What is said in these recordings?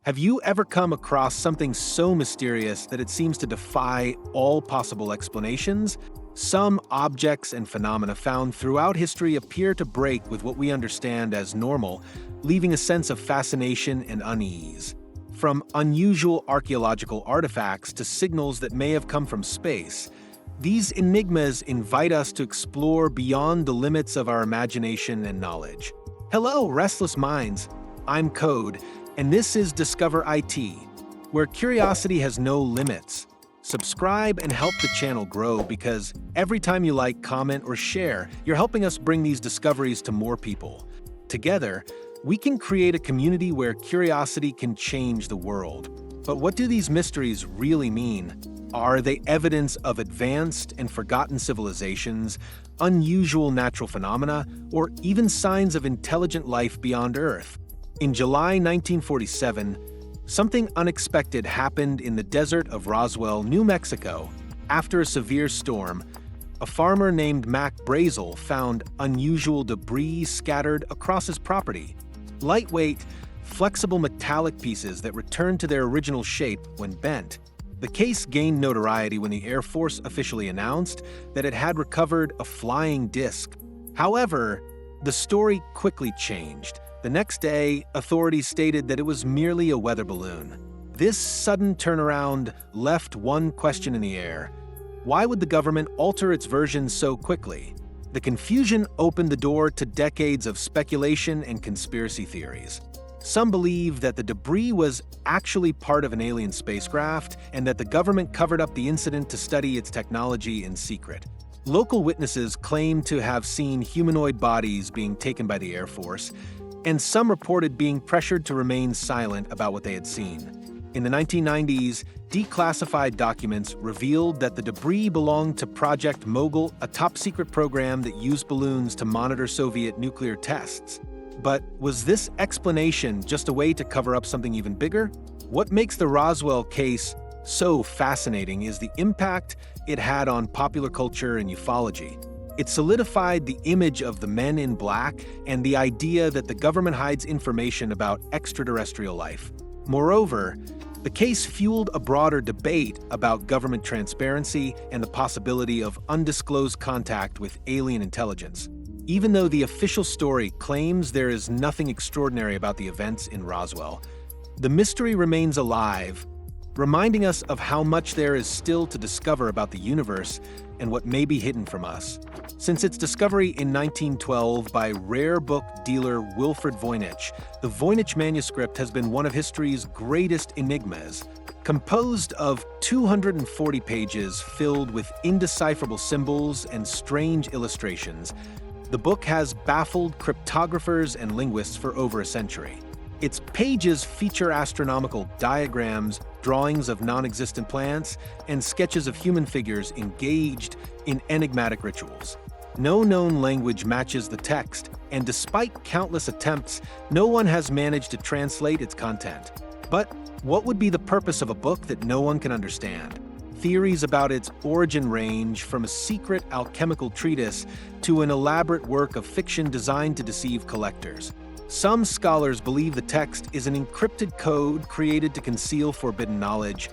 Have you ever come across something so mysterious that it seems to defy all possible explanations? Some objects and phenomena found throughout history appear to break with what we understand as normal, leaving a sense of fascination and unease. From unusual archaeological artifacts to signals that may have come from space, these enigmas invite us to explore beyond the limits of our imagination and knowledge. Hello, restless minds. I'm Code, and this is Discover IT, where curiosity has no limits. Subscribe and help the channel grow because every time you like, comment, or share, you're helping us bring these discoveries to more people. Together, we can create a community where curiosity can change the world. But what do these mysteries really mean? Are they evidence of advanced and forgotten civilizations, unusual natural phenomena, or even signs of intelligent life beyond Earth? In July 1947, something unexpected happened in the desert of Roswell, New Mexico. After a severe storm, a farmer named Mac Brazel found unusual debris scattered across his property. Lightweight, flexible metallic pieces that returned to their original shape when bent. The case gained notoriety when the Air Force officially announced that it had recovered a flying disc. However, the story quickly changed. The next day, authorities stated that it was merely a weather balloon. This sudden turnaround left one question in the air. Why would the government alter its version so quickly? The confusion opened the door to decades of speculation and conspiracy theories. Some believe that the debris was actually part of an alien spacecraft and that the government covered up the incident to study its technology in secret. Local witnesses claim to have seen humanoid bodies being taken by the Air Force, and some reported being pressured to remain silent about what they had seen. In the 1990s, declassified documents revealed that the debris belonged to Project Mogul, a top-secret program that used balloons to monitor Soviet nuclear tests. But was this explanation just a way to cover up something even bigger? What makes the Roswell case so fascinating is the impact it had on popular culture and ufology. It solidified the image of the men in black and the idea that the government hides information about extraterrestrial life. Moreover, the case fueled a broader debate about government transparency and the possibility of undisclosed contact with alien intelligence. Even though the official story claims there is nothing extraordinary about the events in Roswell, the mystery remains alive, reminding us of how much there is still to discover about the universe and what may be hidden from us. Since its discovery in 1912 by rare book dealer Wilfred Voynich, the Voynich manuscript has been one of history's greatest enigmas. Composed of 240 pages filled with indecipherable symbols and strange illustrations, the book has baffled cryptographers and linguists for over a century. Its pages feature astronomical diagrams, drawings of non-existent planets, and sketches of human figures engaged in enigmatic rituals. No known language matches the text, and despite countless attempts, no one has managed to translate its content. But what would be the purpose of a book that no one can understand? Theories about its origin range from a secret alchemical treatise to an elaborate work of fiction designed to deceive collectors. Some scholars believe the text is an encrypted code created to conceal forbidden knowledge,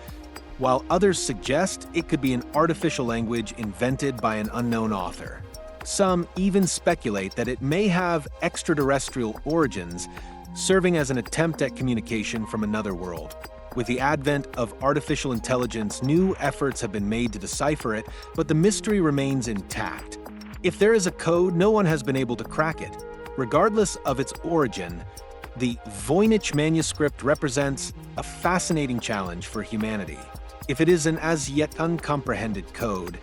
while others suggest it could be an artificial language invented by an unknown author. Some even speculate that it may have extraterrestrial origins, serving as an attempt at communication from another world. With the advent of artificial intelligence, new efforts have been made to decipher it, but the mystery remains intact. If there is a code, no one has been able to crack it. Regardless of its origin, the Voynich manuscript represents a fascinating challenge for humanity. If it is an as yet uncomprehended code,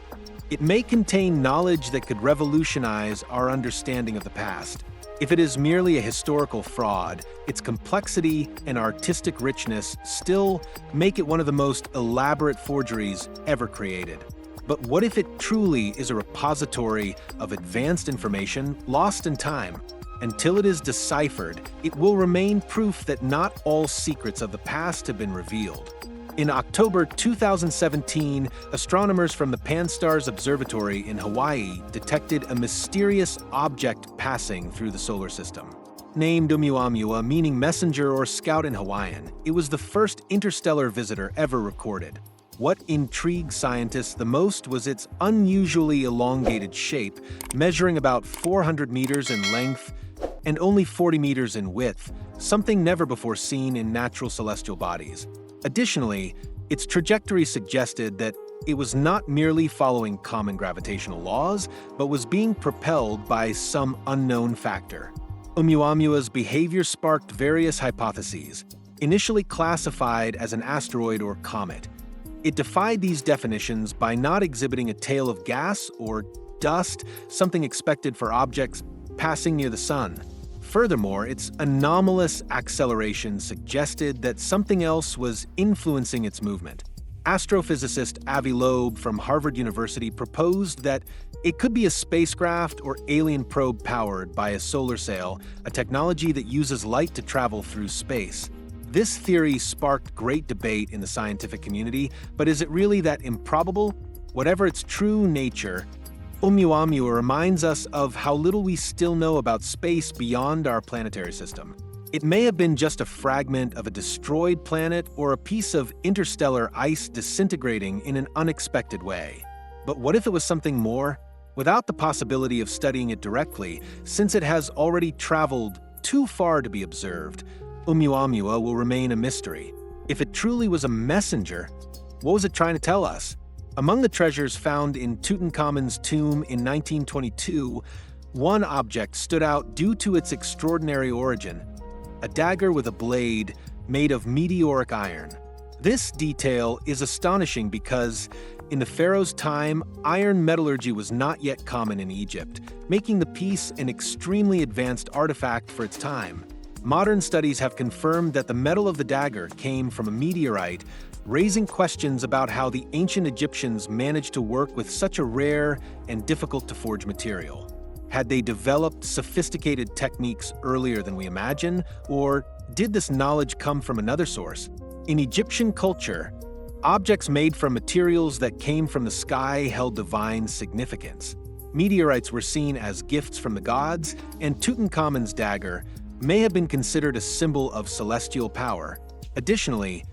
it may contain knowledge that could revolutionize our understanding of the past. If it is merely a historical fraud, its complexity and artistic richness still make it one of the most elaborate forgeries ever created. But what if it truly is a repository of advanced information lost in time? Until it is deciphered, it will remain proof that not all secrets of the past have been revealed. In October 2017, astronomers from the Pan-STARRS Observatory in Hawaii detected a mysterious object passing through the solar system. named Oumuamua, meaning messenger or scout in Hawaiian, it was the first interstellar visitor ever recorded. What intrigued scientists the most was its unusually elongated shape, measuring about 400 meters in length and only 40 meters in width, something never before seen in natural celestial bodies. Additionally, its trajectory suggested that it was not merely following common gravitational laws, but was being propelled by some unknown factor. Oumuamua's behavior sparked various hypotheses, initially classified as an asteroid or comet. It defied these definitions by not exhibiting a tail of gas or dust, something expected for objects passing near the sun. Furthermore, its anomalous acceleration suggested that something else was influencing its movement. Astrophysicist Avi Loeb from Harvard University proposed that it could be a spacecraft or alien probe powered by a solar sail, a technology that uses light to travel through space. This theory sparked great debate in the scientific community, but is it really that improbable? Whatever its true nature, Oumuamua reminds us of how little we still know about space beyond our planetary system. It may have been just a fragment of a destroyed planet or a piece of interstellar ice disintegrating in an unexpected way. But what if it was something more? Without the possibility of studying it directly, since it has already traveled too far to be observed, Oumuamua will remain a mystery. If it truly was a messenger, what was it trying to tell us? Among the treasures found in Tutankhamun's tomb in 1922, one object stood out due to its extraordinary origin: a dagger with a blade made of meteoric iron. This detail is astonishing because, in the pharaoh's time, iron metallurgy was not yet common in Egypt, making the piece an extremely advanced artifact for its time. Modern studies have confirmed that the metal of the dagger came from a meteorite, raising questions about how the ancient Egyptians managed to work with such a rare and difficult-to-forge material. Had they developed sophisticated techniques earlier than we imagine, or did this knowledge come from another source? In Egyptian culture, objects made from materials that came from the sky held divine significance. Meteorites were seen as gifts from the gods, and Tutankhamun's dagger may have been considered a symbol of celestial power. Additionally,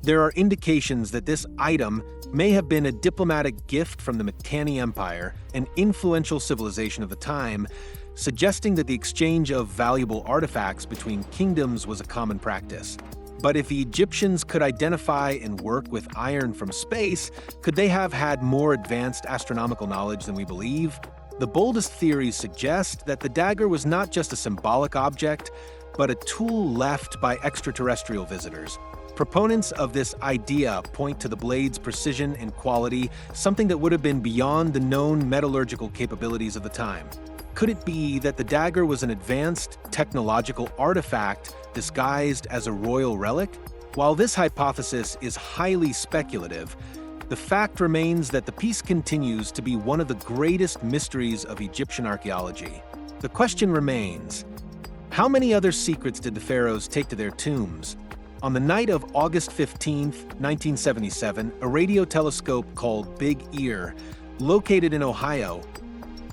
there are indications that this item may have been a diplomatic gift from the Mitanni Empire, an influential civilization of the time, suggesting that the exchange of valuable artifacts between kingdoms was a common practice. But if the Egyptians could identify and work with iron from space, could they have had more advanced astronomical knowledge than we believe? The boldest theories suggest that the dagger was not just a symbolic object, but a tool left by extraterrestrial visitors. Proponents of this idea point to the blade's precision and quality, something that would have been beyond the known metallurgical capabilities of the time. Could it be that the dagger was an advanced technological artifact disguised as a royal relic? While this hypothesis is highly speculative, the fact remains that the piece continues to be one of the greatest mysteries of Egyptian archaeology. The question remains, how many other secrets did the pharaohs take to their tombs? On the night of August 15, 1977, a radio telescope called Big Ear, located in Ohio,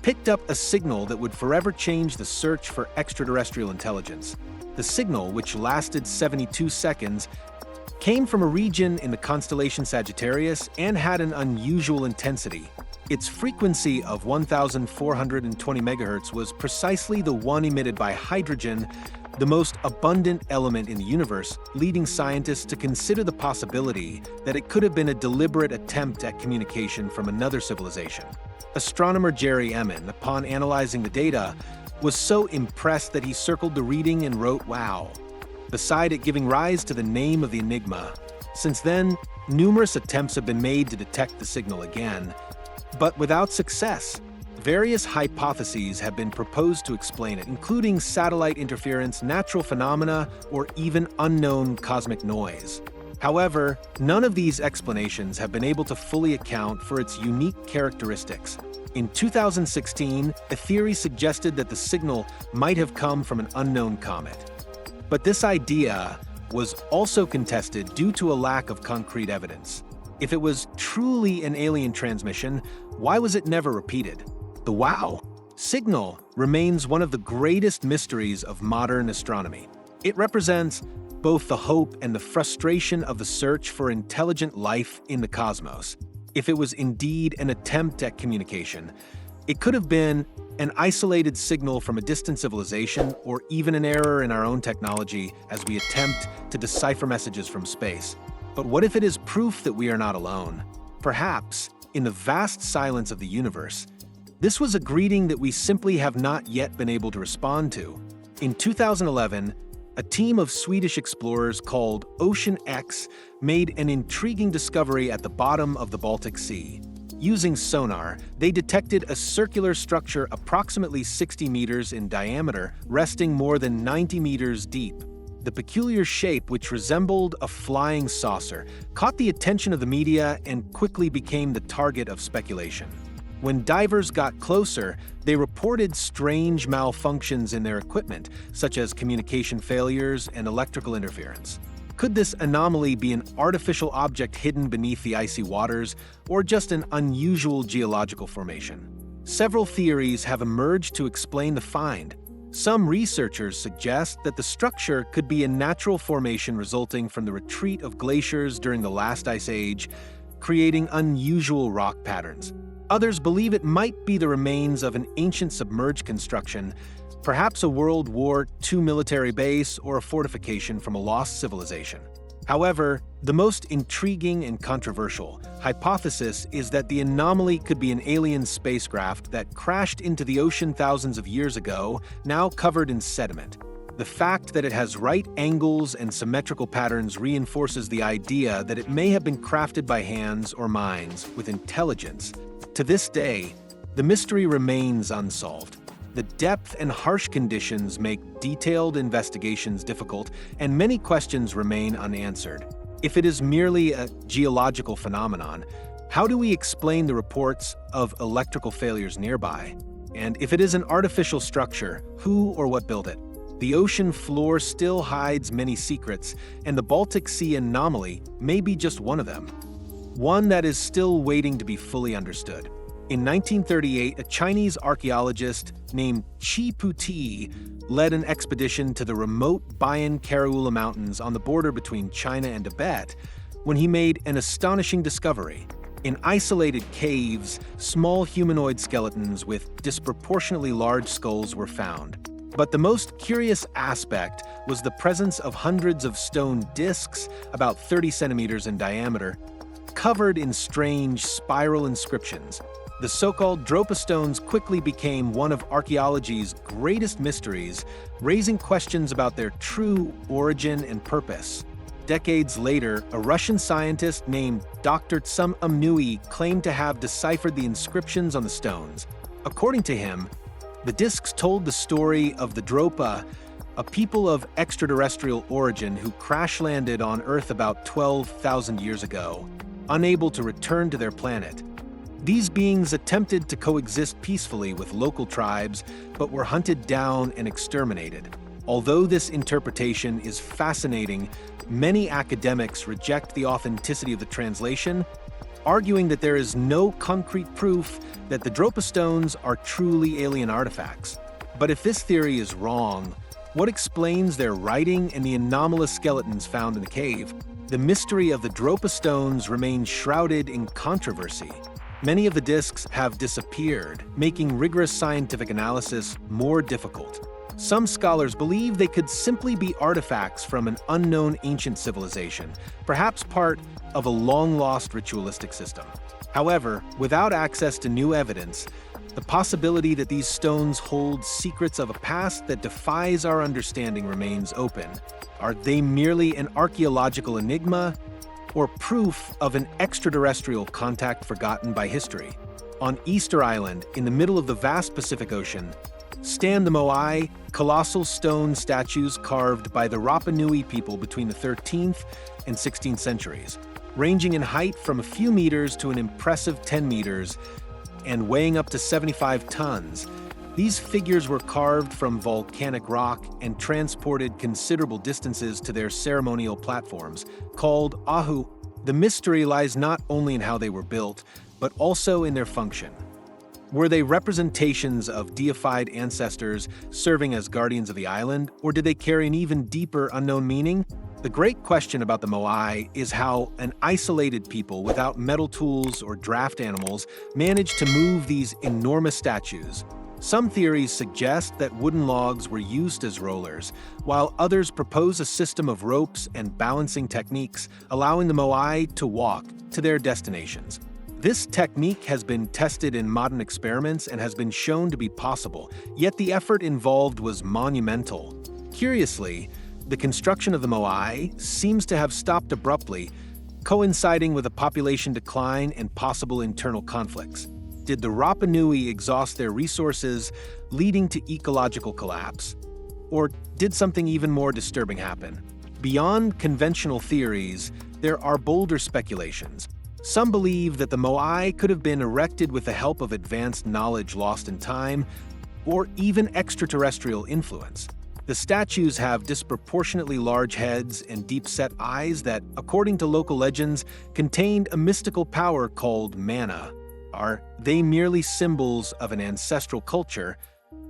picked up a signal that would forever change the search for extraterrestrial intelligence. The signal, which lasted 72 seconds, came from a region in the constellation Sagittarius and had an unusual intensity. Its frequency of 1,420 MHz was precisely the one emitted by hydrogen, the most abundant element in the universe, leading scientists to consider the possibility that it could have been a deliberate attempt at communication from another civilization. Astronomer Jerry Emin, upon analyzing the data, was so impressed that he circled the reading and wrote "Wow," beside it, giving rise to the name of the enigma. Since then, numerous attempts have been made to detect the signal again, but without success. Various hypotheses have been proposed to explain it, including satellite interference, natural phenomena, or even unknown cosmic noise. However, none of these explanations have been able to fully account for its unique characteristics. In 2016, a theory suggested that the signal might have come from an unknown comet. But this idea was also contested due to a lack of concrete evidence. If it was truly an alien transmission, why was it never repeated? The "wow" Signal remains one of the greatest mysteries of modern astronomy. It represents both the hope and the frustration of the search for intelligent life in the cosmos. If it was indeed an attempt at communication, it could have been an isolated signal from a distant civilization, or even an error in our own technology as we attempt to decipher messages from space. But what if it is proof that we are not alone? Perhaps, in the vast silence of the universe, this was a greeting that we simply have not yet been able to respond to. In 2011, a team of Swedish explorers called Ocean X made an intriguing discovery at the bottom of the Baltic Sea. Using sonar, they detected a circular structure approximately 60 meters in diameter, resting more than 90 meters deep. The peculiar shape, which resembled a flying saucer, caught the attention of the media and quickly became the target of speculation. When divers got closer, they reported strange malfunctions in their equipment, such as communication failures and electrical interference. Could this anomaly be an artificial object hidden beneath the icy waters, or just an unusual geological formation? Several theories have emerged to explain the find. Some researchers suggest that the structure could be a natural formation resulting from the retreat of glaciers during the last ice age, creating unusual rock patterns. Others believe it might be the remains of an ancient submerged construction, perhaps a World War II military base or a fortification from a lost civilization. However, the most intriguing and controversial hypothesis is that the anomaly could be an alien spacecraft that crashed into the ocean thousands of years ago, now covered in sediment. The fact that it has right angles and symmetrical patterns reinforces the idea that it may have been crafted by hands or minds with intelligence. To this day, the mystery remains unsolved. The depth and harsh conditions make detailed investigations difficult, and many questions remain unanswered. If it is merely a geological phenomenon, how do we explain the reports of electrical failures nearby? And if it is an artificial structure, who or what built it? The ocean floor still hides many secrets, and the Baltic Sea anomaly may be just one of them. One that is still waiting to be fully understood. In 1938, a Chinese archaeologist named Chi Puti led an expedition to the remote Bayan Karaula Mountains on the border between China and Tibet when he made an astonishing discovery. In isolated caves, small humanoid skeletons with disproportionately large skulls were found. But the most curious aspect was the presence of hundreds of stone discs, about 30 centimeters in diameter, covered in strange spiral inscriptions. The so-called Dropa stones quickly became one of archaeology's greatest mysteries, raising questions about their true origin and purpose. Decades later, a Russian scientist named Dr. Tsum Umnui claimed to have deciphered the inscriptions on the stones. According to him, the discs told the story of the Dropa, a people of extraterrestrial origin who crash-landed on Earth about 12,000 years ago, unable to return to their planet. These beings attempted to coexist peacefully with local tribes, but were hunted down and exterminated. Although this interpretation is fascinating, many academics reject the authenticity of the translation, arguing that there is no concrete proof that the Dropa stones are truly alien artifacts. But if this theory is wrong, what explains their writing and the anomalous skeletons found in the cave? The mystery of the Dropa stones remains shrouded in controversy. Many of the discs have disappeared, making rigorous scientific analysis more difficult. Some scholars believe they could simply be artifacts from an unknown ancient civilization, perhaps part of a long-lost ritualistic system. However, without access to new evidence, the possibility that these stones hold secrets of a past that defies our understanding remains open. Are they merely an archaeological enigma, or proof of an extraterrestrial contact forgotten by history? On Easter Island, in the middle of the vast Pacific Ocean, stand the Moai, colossal stone statues carved by the Rapa Nui people between the 13th and 16th centuries, ranging in height from a few meters to an impressive 10 meters and weighing up to 75 tons. These figures were carved from volcanic rock and transported considerable distances to their ceremonial platforms, called ahu. The mystery lies not only in how they were built, but also in their function. Were they representations of deified ancestors serving as guardians of the island, or did they carry an even deeper unknown meaning? The great question about the Moai is how an isolated people without metal tools or draft animals managed to move these enormous statues. Some theories suggest that wooden logs were used as rollers, while others propose a system of ropes and balancing techniques allowing the Moai to walk to their destinations. This technique has been tested in modern experiments and has been shown to be possible, yet the effort involved was monumental. Curiously, the construction of the Moai seems to have stopped abruptly, coinciding with a population decline and possible internal conflicts. Did the Rapa Nui exhaust their resources, leading to ecological collapse? Or did something even more disturbing happen? Beyond conventional theories, there are bolder speculations. Some believe that the Moai could have been erected with the help of advanced knowledge lost in time, or even extraterrestrial influence. The statues have disproportionately large heads and deep-set eyes that, according to local legends, contained a mystical power called mana. Are they merely symbols of an ancestral culture,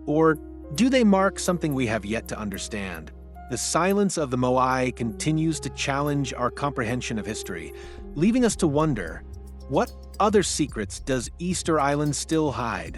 or do they mark something we have yet to understand? The silence of the Moai continues to challenge our comprehension of history, leaving us to wonder, what other secrets does Easter Island still hide?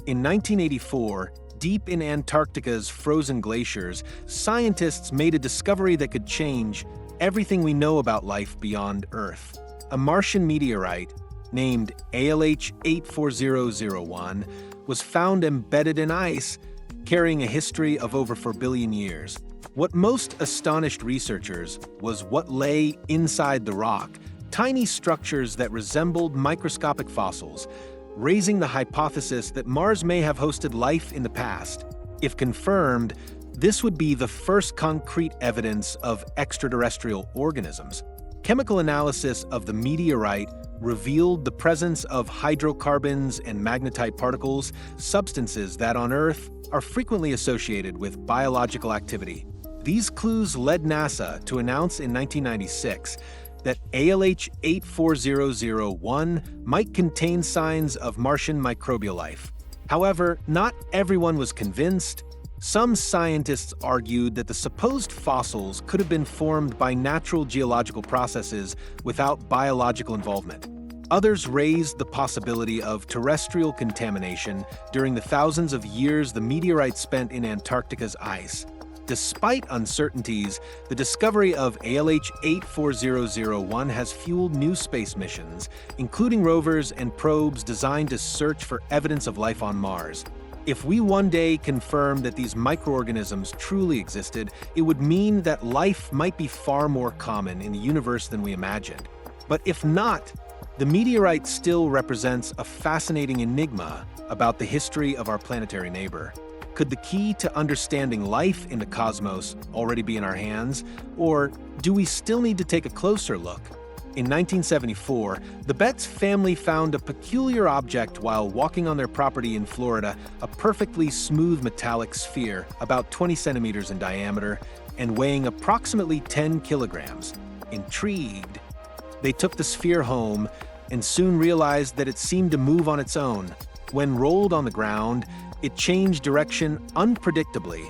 In 1984, deep in Antarctica's frozen glaciers, scientists made a discovery that could change everything we know about life beyond Earth. A Martian meteorite, named ALH 84001, was found embedded in ice, carrying a history of over 4 billion years. What most astonished researchers was what lay inside the rock, tiny structures that resembled microscopic fossils, raising the hypothesis that Mars may have hosted life in the past. If confirmed, this would be the first concrete evidence of extraterrestrial organisms. Chemical analysis of the meteorite revealed the presence of hydrocarbons and magnetite particles, substances that on Earth are frequently associated with biological activity. These clues led NASA to announce in 1996 that ALH 84001 might contain signs of Martian microbial life. However, not everyone was convinced. Some scientists argued that the supposed fossils could have been formed by natural geological processes without biological involvement. Others raised the possibility of terrestrial contamination during the thousands of years the meteorite spent in Antarctica's ice. Despite uncertainties, the discovery of ALH 84001 has fueled new space missions, including rovers and probes designed to search for evidence of life on Mars. If we one day confirm that these microorganisms truly existed, it would mean that life might be far more common in the universe than we imagined. But if not, the meteorite still represents a fascinating enigma about the history of our planetary neighbor. Could the key to understanding life in the cosmos already be in our hands, or do we still need to take a closer look? In 1974, the Betts family found a peculiar object while walking on their property in Florida, a perfectly smooth metallic sphere about 20 centimeters in diameter and weighing approximately 10 kilograms. Intrigued, they took the sphere home and soon realized that it seemed to move on its own. When rolled on the ground, it changed direction unpredictably,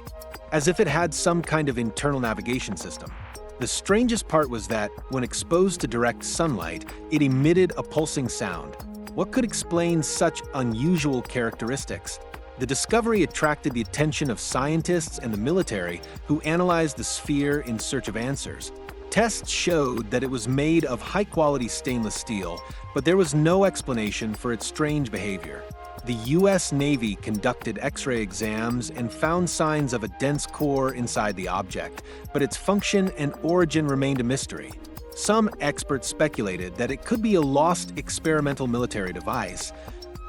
as if it had some kind of internal navigation system. The strangest part was that, when exposed to direct sunlight, it emitted a pulsing sound. What could explain such unusual characteristics? The discovery attracted the attention of scientists and the military, who analyzed the sphere in search of answers. Tests showed that it was made of high-quality stainless steel, but there was no explanation for its strange behavior. The U.S. Navy conducted X-ray exams and found signs of a dense core inside the object, but its function and origin remained a mystery. Some experts speculated that it could be a lost experimental military device,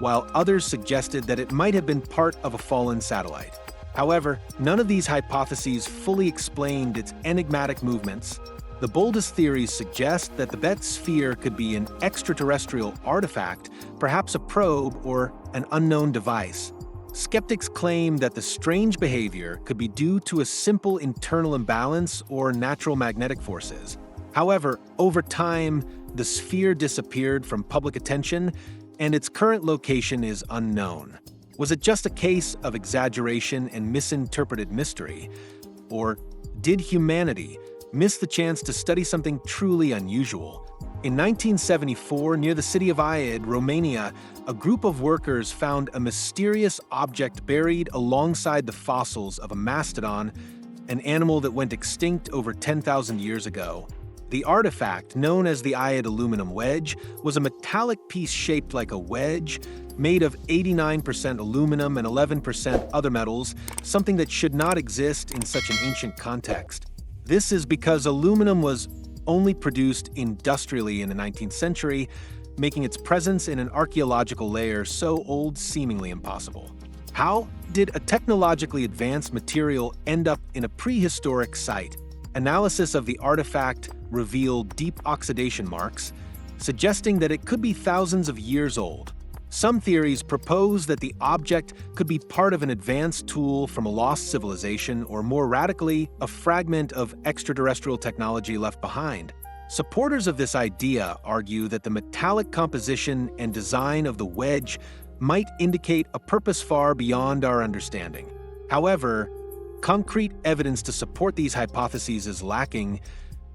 while others suggested that it might have been part of a fallen satellite. However, none of these hypotheses fully explained its enigmatic movements. The boldest theories suggest that the Betts sphere could be an extraterrestrial artifact, perhaps a probe or an unknown device. Skeptics claim that the strange behavior could be due to a simple internal imbalance or natural magnetic forces. However, over time, the sphere disappeared from public attention, and its current location is unknown. Was it just a case of exaggeration and misinterpreted mystery? Or did humanity miss the chance to study something truly unusual? In 1974, near the city of Iași, Romania, a group of workers found a mysterious object buried alongside the fossils of a mastodon, an animal that went extinct over 10,000 years ago. The artifact, known as the Iași aluminum wedge, was a metallic piece shaped like a wedge, made of 89% aluminum and 11% other metals, something that should not exist in such an ancient context. This is because aluminum was only produced industrially in the 19th century, making its presence in an archaeological layer so old seemingly impossible. How did a technologically advanced material end up in a prehistoric site? Analysis of the artifact revealed deep oxidation marks, suggesting that it could be thousands of years old. Some theories propose that the object could be part of an advanced tool from a lost civilization, or more radically, a fragment of extraterrestrial technology left behind. Supporters of this idea argue that the metallic composition and design of the wedge might indicate a purpose far beyond our understanding. However, concrete evidence to support these hypotheses is lacking,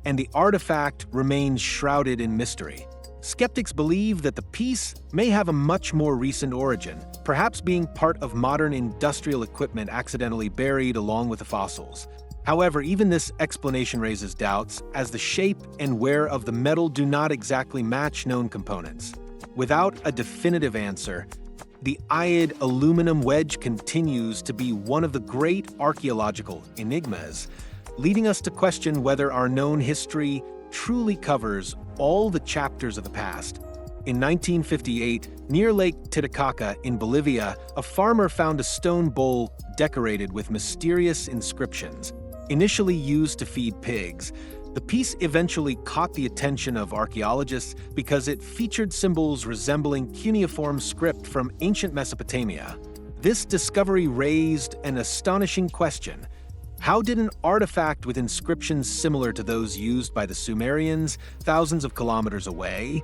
and the artifact remains shrouded in mystery. Skeptics believe that the piece may have a much more recent origin, perhaps being part of modern industrial equipment accidentally buried along with the fossils. However, even this explanation raises doubts, as the shape and wear of the metal do not exactly match known components. Without a definitive answer, the Iași aluminum wedge continues to be one of the great archaeological enigmas, leading us to question whether our known history truly covers all the chapters of the past. In 1958, near Lake Titicaca in Bolivia, a farmer found a stone bowl decorated with mysterious inscriptions. Initially used to feed pigs, the piece eventually caught the attention of archaeologists because it featured symbols resembling cuneiform script from ancient Mesopotamia. This discovery raised an astonishing question. How did an artifact with inscriptions similar to those used by the Sumerians thousands of kilometers away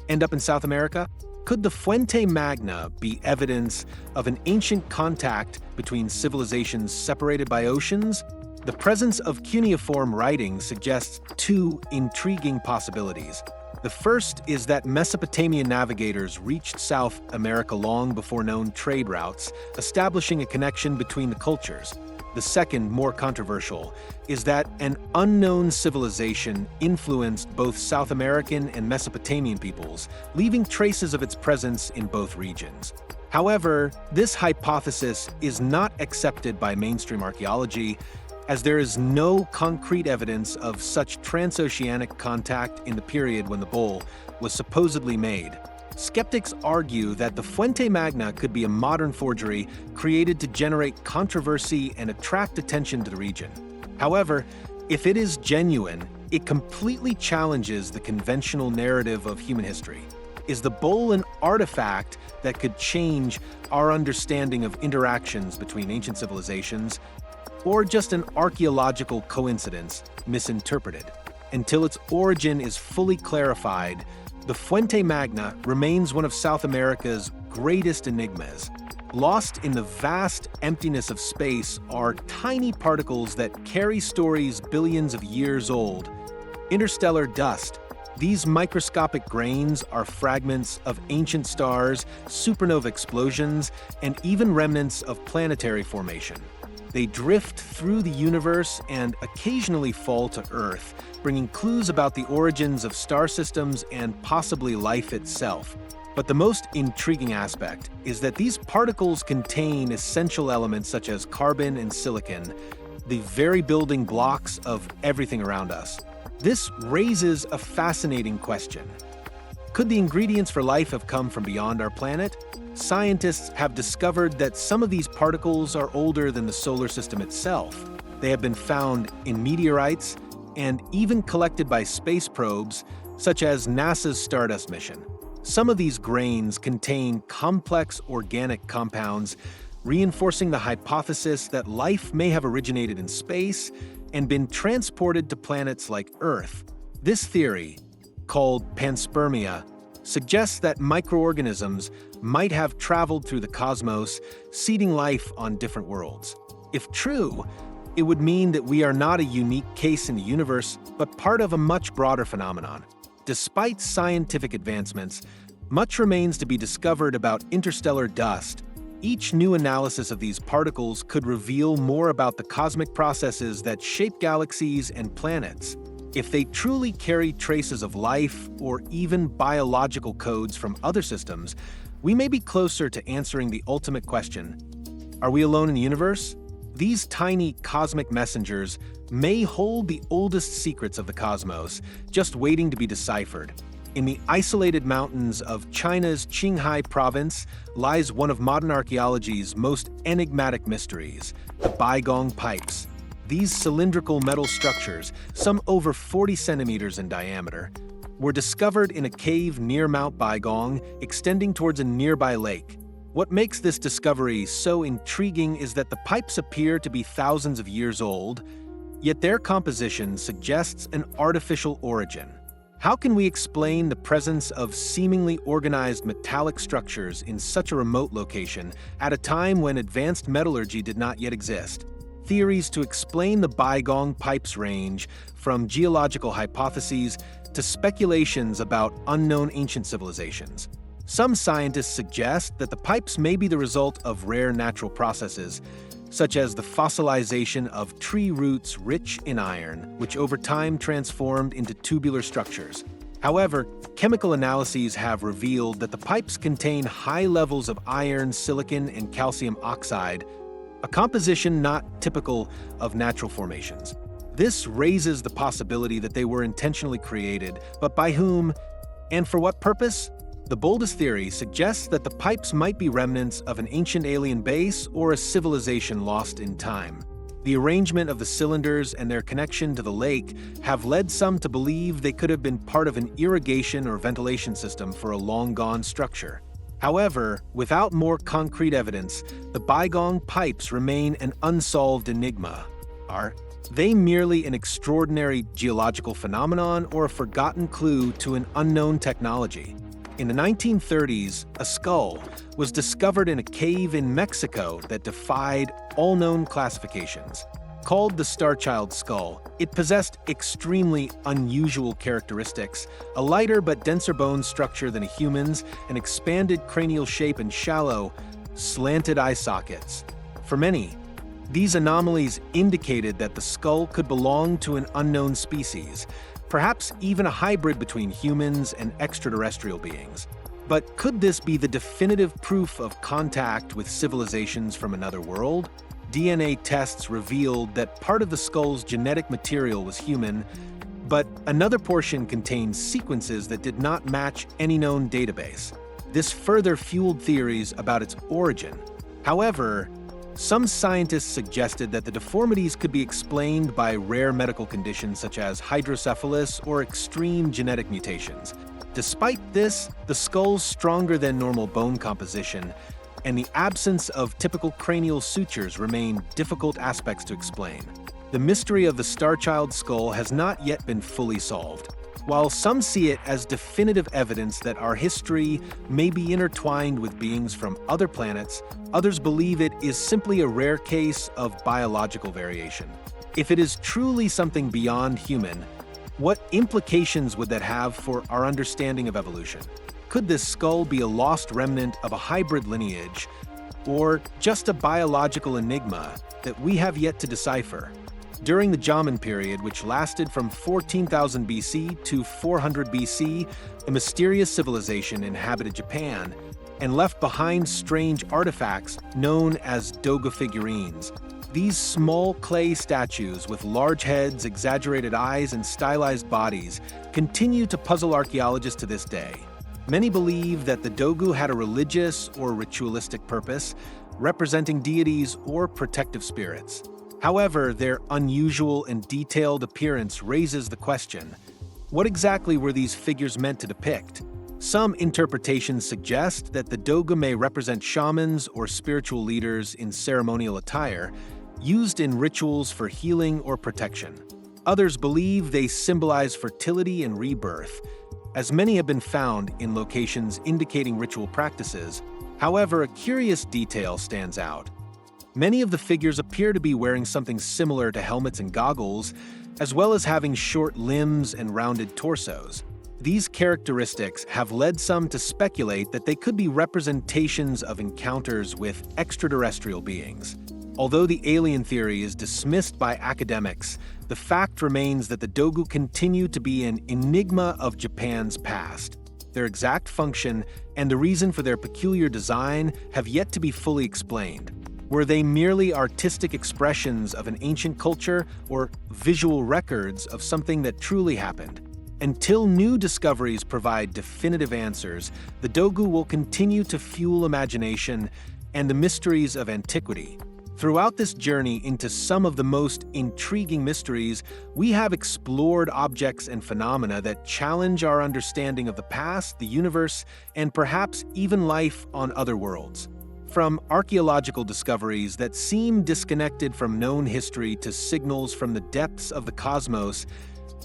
end up in South America? Could the Fuente Magna be evidence of an ancient contact between civilizations separated by oceans? The presence of cuneiform writing suggests two intriguing possibilities. The first is that Mesopotamian navigators reached South America long before known trade routes, establishing a connection between the cultures. The second, more controversial, is that an unknown civilization influenced both South American and Mesopotamian peoples, leaving traces of its presence in both regions. However, this hypothesis is not accepted by mainstream archaeology, as there is no concrete evidence of such transoceanic contact in the period when the bowl was supposedly made. Skeptics argue that the Fuente Magna could be a modern forgery created to generate controversy and attract attention to the region. However, if it is genuine, it completely challenges the conventional narrative of human history. Is the bowl an artifact that could change our understanding of interactions between ancient civilizations, or just an archaeological coincidence misinterpreted? Until its origin is fully clarified, the Fuente Magna remains one of South America's greatest enigmas. Lost in the vast emptiness of space are tiny particles that carry stories billions of years old. Interstellar dust. These microscopic grains are fragments of ancient stars, supernova explosions, and even remnants of planetary formation. They drift through the universe and occasionally fall to Earth, bringing clues about the origins of star systems and possibly life itself. But the most intriguing aspect is that these particles contain essential elements such as carbon and silicon, the very building blocks of everything around us. This raises a fascinating question. Could the ingredients for life have come from beyond our planet? Scientists have discovered that some of these particles are older than the solar system itself. They have been found in meteorites and even collected by space probes, such as NASA's Stardust mission. Some of these grains contain complex organic compounds, reinforcing the hypothesis that life may have originated in space and been transported to planets like Earth. This theory, called panspermia, suggests that microorganisms might have traveled through the cosmos, seeding life on different worlds. If true, it would mean that we are not a unique case in the universe, but part of a much broader phenomenon. Despite scientific advancements, much remains to be discovered about interstellar dust. Each new analysis of these particles could reveal more about the cosmic processes that shape galaxies and planets. If they truly carry traces of life or even biological codes from other systems, we may be closer to answering the ultimate question: are we alone in the universe? These tiny cosmic messengers may hold the oldest secrets of the cosmos, just waiting to be deciphered. In the isolated mountains of China's Qinghai province lies one of modern archaeology's most enigmatic mysteries, the Baigong pipes. These cylindrical metal structures, some over 40 centimeters in diameter, were discovered in a cave near Mount Baigong, extending towards a nearby lake. What makes this discovery so intriguing is that the pipes appear to be thousands of years old, yet their composition suggests an artificial origin. How can we explain the presence of seemingly organized metallic structures in such a remote location at a time when advanced metallurgy did not yet exist? Theories to explain the Baigong pipes range from geological hypotheses to speculations about unknown ancient civilizations. Some scientists suggest that the pipes may be the result of rare natural processes, such as the fossilization of tree roots rich in iron, which over time transformed into tubular structures. However, chemical analyses have revealed that the pipes contain high levels of iron, silicon, and calcium oxide, a composition not typical of natural formations. This raises the possibility that they were intentionally created, but by whom and for what purpose? The boldest theory suggests that the pipes might be remnants of an ancient alien base or a civilization lost in time. The arrangement of the cylinders and their connection to the lake have led some to believe they could have been part of an irrigation or ventilation system for a long-gone structure. However, without more concrete evidence, the Baigong pipes remain an unsolved enigma. Are they merely an extraordinary geological phenomenon or a forgotten clue to an unknown technology? In the 1930s, a skull was discovered in a cave in Mexico that defied all known classifications. Called the Starchild skull, it possessed extremely unusual characteristics: a lighter but denser bone structure than a human's, an expanded cranial shape, and shallow, slanted eye sockets. For many, these anomalies indicated that the skull could belong to an unknown species, perhaps even a hybrid between humans and extraterrestrial beings. But could this be the definitive proof of contact with civilizations from another world? DNA tests revealed that part of the skull's genetic material was human, but another portion contained sequences that did not match any known database. This further fueled theories about its origin. However, some scientists suggested that the deformities could be explained by rare medical conditions such as hydrocephalus or extreme genetic mutations. Despite this, the skull's stronger than normal bone composition and the absence of typical cranial sutures remain difficult aspects to explain. The mystery of the Starchild skull has not yet been fully solved. While some see it as definitive evidence that our history may be intertwined with beings from other planets, others believe it is simply a rare case of biological variation. If it is truly something beyond human, what implications would that have for our understanding of evolution? Could this skull be a lost remnant of a hybrid lineage, or just a biological enigma that we have yet to decipher? During the Jomon period, which lasted from 14,000 BC to 400 BC, a mysterious civilization inhabited Japan and left behind strange artifacts known as Doga figurines. These small clay statues with large heads, exaggerated eyes, and stylized bodies continue to puzzle archaeologists to this day. Many believe that the Dogu had a religious or ritualistic purpose, representing deities or protective spirits. However, their unusual and detailed appearance raises the question: what exactly were these figures meant to depict? Some interpretations suggest that the Doga may represent shamans or spiritual leaders in ceremonial attire, used in rituals for healing or protection. Others believe they symbolize fertility and rebirth, as many have been found in locations indicating ritual practices. However, a curious detail stands out. Many of the figures appear to be wearing something similar to helmets and goggles, as well as having short limbs and rounded torsos. These characteristics have led some to speculate that they could be representations of encounters with extraterrestrial beings. Although the alien theory is dismissed by academics, the fact remains that the Dogu continue to be an enigma of Japan's past. Their exact function and the reason for their peculiar design have yet to be fully explained. Were they merely artistic expressions of an ancient culture or visual records of something that truly happened? Until new discoveries provide definitive answers, the Dogu will continue to fuel imagination and the mysteries of antiquity. Throughout this journey into some of the most intriguing mysteries, we have explored objects and phenomena that challenge our understanding of the past, the universe, and perhaps even life on other worlds. From archaeological discoveries that seem disconnected from known history to signals from the depths of the cosmos,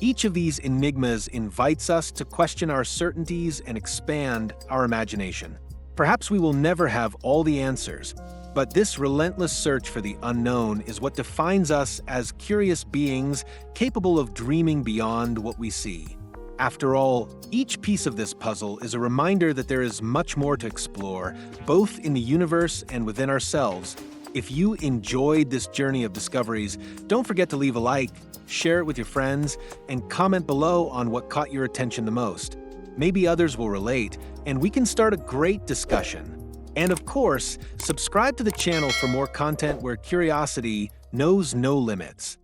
each of these enigmas invites us to question our certainties and expand our imagination. Perhaps we will never have all the answers, but this relentless search for the unknown is what defines us as curious beings capable of dreaming beyond what we see. After all, each piece of this puzzle is a reminder that there is much more to explore, both in the universe and within ourselves. If you enjoyed this journey of discoveries, don't forget to leave a like, share it with your friends, and comment below on what caught your attention the most. Maybe others will relate, and we can start a great discussion. And of course, subscribe to the channel for more content where curiosity knows no limits.